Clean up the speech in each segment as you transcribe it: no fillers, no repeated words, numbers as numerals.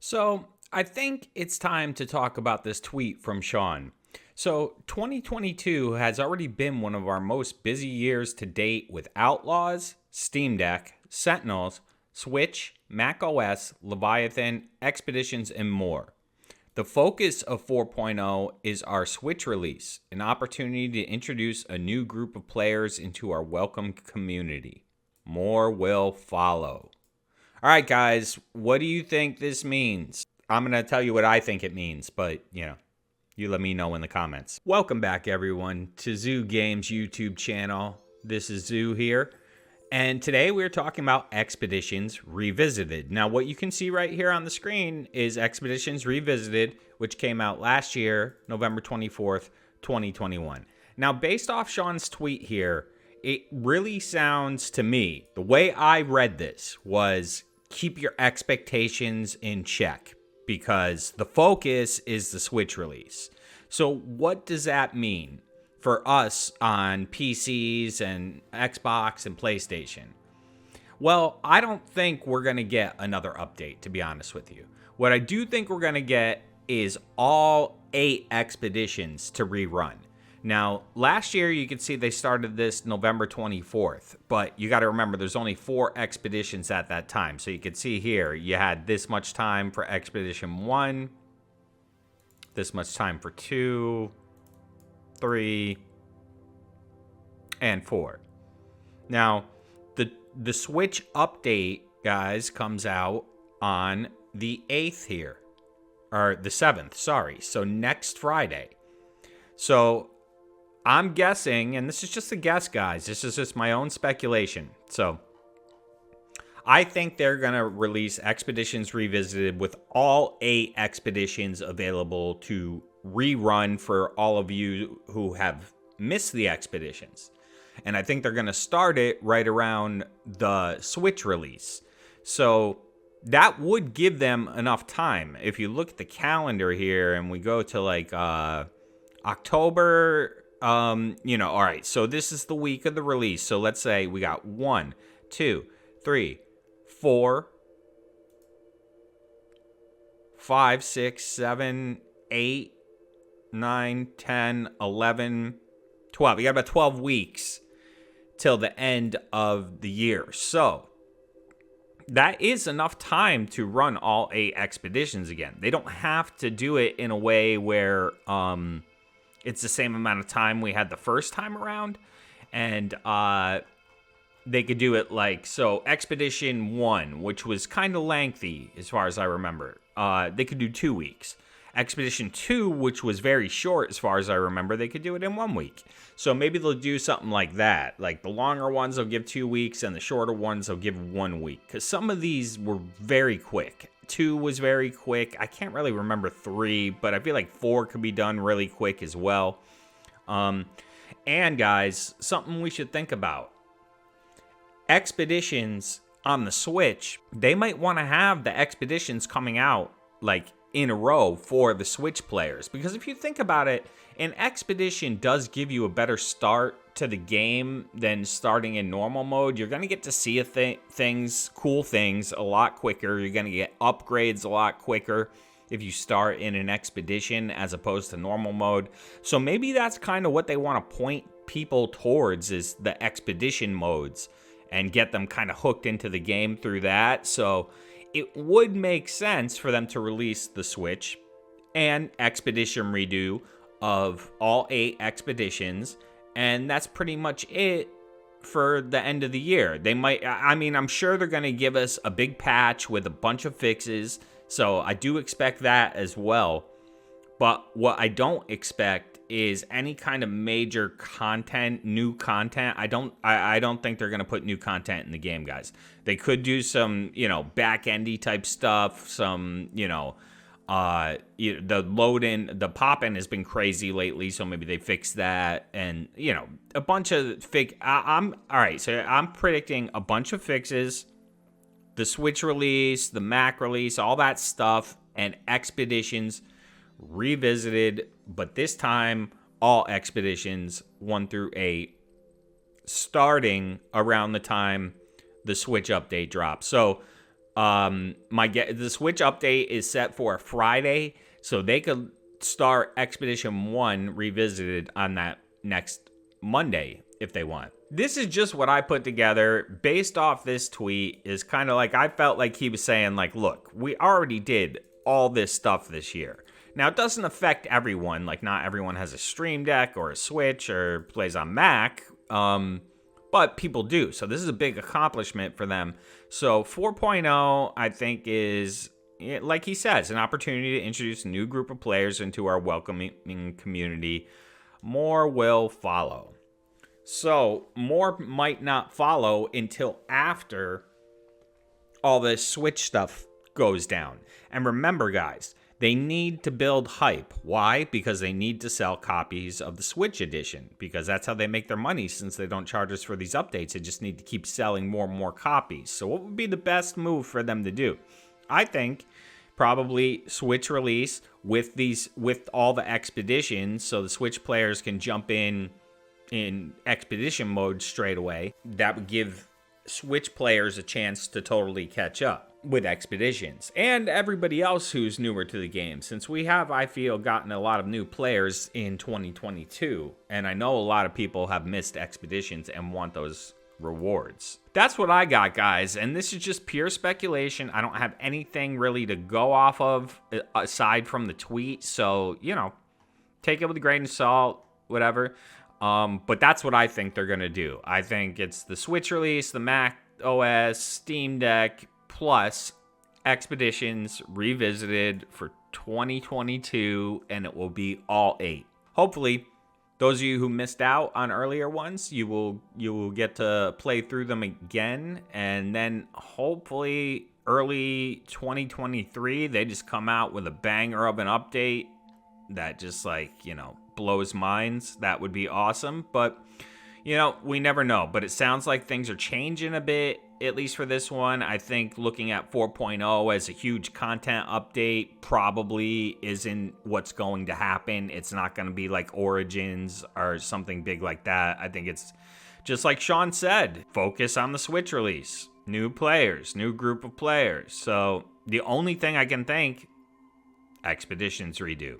So I think it's time to talk about this tweet from Sean. So 2022 has already been one of our most busy years to date with Outlaws, Steam Deck, Sentinels, Switch, Mac OS, Leviathan, Expeditions, and more. The focus of 4.0 is our Switch release, an opportunity to introduce a new group of players into our welcome community. More will follow. All right, guys, what do you think this means? I'm going to tell you what I think it means, but, you let me know in the comments. Welcome back, everyone, to Xxiou Games YouTube channel. This is Xxiou here, and today we're talking about Expeditions Revisited. Now, what you can see right here on the screen is Expeditions Revisited, which came out last year, November 24th, 2021. Now, based off Sean's tweet here, it really sounds to me, the way I read this was keep your expectations in check because the focus is the Switch release. So what does that mean for us on PCs and Xbox and PlayStation? Well, I don't think we're going to get another update, to be honest with you. What I do think we're going to get is all 8 expeditions to rerun. Now, last year, you could see they started this November 24th, but you got to remember there's only 4 expeditions at that time. So you could see here, you had this much time for Expedition 1, this much time for 2, 3, and 4. Now, the Switch update, guys, comes out on the 8th here, or the 7th, sorry. So next Friday. So I'm guessing, and this is just a guess, guys. This is just my own speculation. So I think they're going to release Expeditions Revisited with all 8 expeditions available to rerun for all of you who have missed the expeditions. And I think they're going to start it right around the Switch release. So that would give them enough time. If you look at the calendar here and we go to like October, all right, so this is the week of the release. So let's say we got 1, 2, 3, 4, 5, 6, 7, 8, 9, 10, 11, 12. You got about 12 weeks till the end of the year. So that is enough time to run all 8 expeditions again. They don't have to do it in a way where it's the same amount of time we had the first time around. And they could do it like, so Expedition 1, which was kind of lengthy as far as I remember, they could do 2 weeks. Expedition 2, which was very short as far as I remember, they could do it in 1 week. So maybe they'll do something like that. Like the longer ones they'll give 2 weeks and the shorter ones they'll give 1 week. Because some of these were very quick. 2 was very quick. I can't really remember 3, but I feel like 4 could be done really quick as well. And guys, something we should think about. Expeditions on the Switch, they might want to have the expeditions coming out like in a row for the Switch players. Because if you think about it, an expedition does give you a better start to the game than starting in normal mode. You're going to get to see cool things a lot quicker. You're going to get upgrades a lot quicker if you start in an expedition as opposed to normal mode. So maybe that's kind of what they want to point people towards, is the expedition modes, and get them kind of hooked into the game through that. So it would make sense for them to release the Switch and expedition redo of all 8 expeditions, and that's pretty much it for the end of the year. They might, I'm sure they're going to give us a big patch with a bunch of fixes, so I do expect that as well. But what I don't expect is any kind of major content, new content. I don't think they're going to put new content in the game, guys. They could do some, back-endy type stuff, some, the load-in, the pop-in has been crazy lately, so maybe they fix that, and, a bunch of all right, so I'm predicting a bunch of fixes, the Switch release, the Mac release, all that stuff, and Expeditions Revisited, but this time all expeditions 1 through 8 starting around the time the Switch update drops. So The Switch update is set for a Friday, so they could start Expedition 1 Revisited on that next Monday if they want. This is just what I put together based off this tweet. Is kind of like, I felt like he was saying like, look, we already did all this stuff this year. Now, it doesn't affect everyone. Like, not everyone has a Stream Deck or a Switch or plays on Mac. But people do. So this is a big accomplishment for them. So 4.0, I think, is, like he says, an opportunity to introduce a new group of players into our welcoming community. More will follow. So more might not follow until after all this Switch stuff goes down. And remember, guys, they need to build hype. Why? Because they need to sell copies of the Switch edition, because that's how they make their money, since they don't charge us for these updates. They just need to keep selling more and more copies. So what would be the best move for them to do? I think probably Switch release with all the expeditions, so the Switch players can jump in expedition mode straight away. That would give Switch players a chance to totally catch up with expeditions, and everybody else who's newer to the game, since we have, I feel, gotten a lot of new players in 2022, and I know a lot of people have missed expeditions and want those rewards. That's what I got, guys, and this is just pure speculation. I don't have anything really to go off of aside from the tweet, so, you know, take it with a grain of salt, whatever. But that's what I think they're gonna do. I think it's the Switch release, the Mac OS, Steam Deck, plus Expeditions Revisited for 2022, and it will be all 8. Hopefully, those of you who missed out on earlier ones, you will get to play through them again, and then hopefully early 2023 they just come out with a banger of an update that just, like, you know, blows minds. That would be awesome, but you know, we never know. But it sounds like things are changing a bit, at least for this one. I think looking at 4.0 as a huge content update probably isn't what's going to happen. It's not going to be like Origins or something big like that. I think it's just like Sean said, focus on the Switch release. New players, new group of players. So the only thing I can think, Expeditions redo.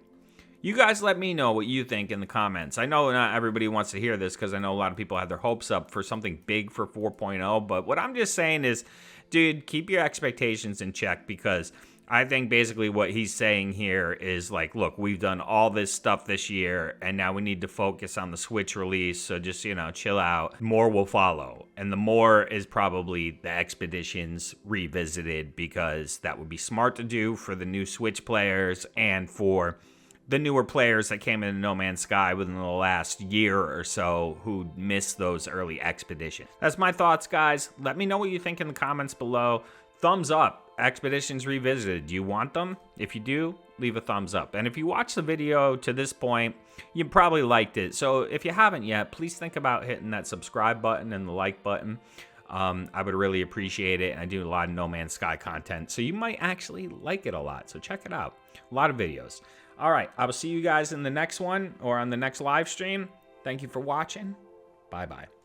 You guys let me know what you think in the comments. I know not everybody wants to hear this, because I know a lot of people have their hopes up for something big for 4.0. But what I'm just saying is, dude, keep your expectations in check, because I think basically what he's saying here is like, look, we've done all this stuff this year, and now we need to focus on the Switch release. So just, you know, chill out. More will follow. And the more is probably the Expeditions Revisited, because that would be smart to do for the new Switch players and for the newer players that came into No Man's Sky within the last year or so who missed those early expeditions. That's my thoughts, guys. Let me know what you think in the comments below. Thumbs up. Expeditions Revisited. Do you want them? If you do, leave a thumbs up. And if you watched the video to this point, you probably liked it. So if you haven't yet, please think about hitting that subscribe button and the like button. I would really appreciate it. And I do a lot of No Man's Sky content, so you might actually like it a lot. So check it out. A lot of videos. All right, I will see you guys in the next one or on the next live stream. Thank you for watching. Bye-bye.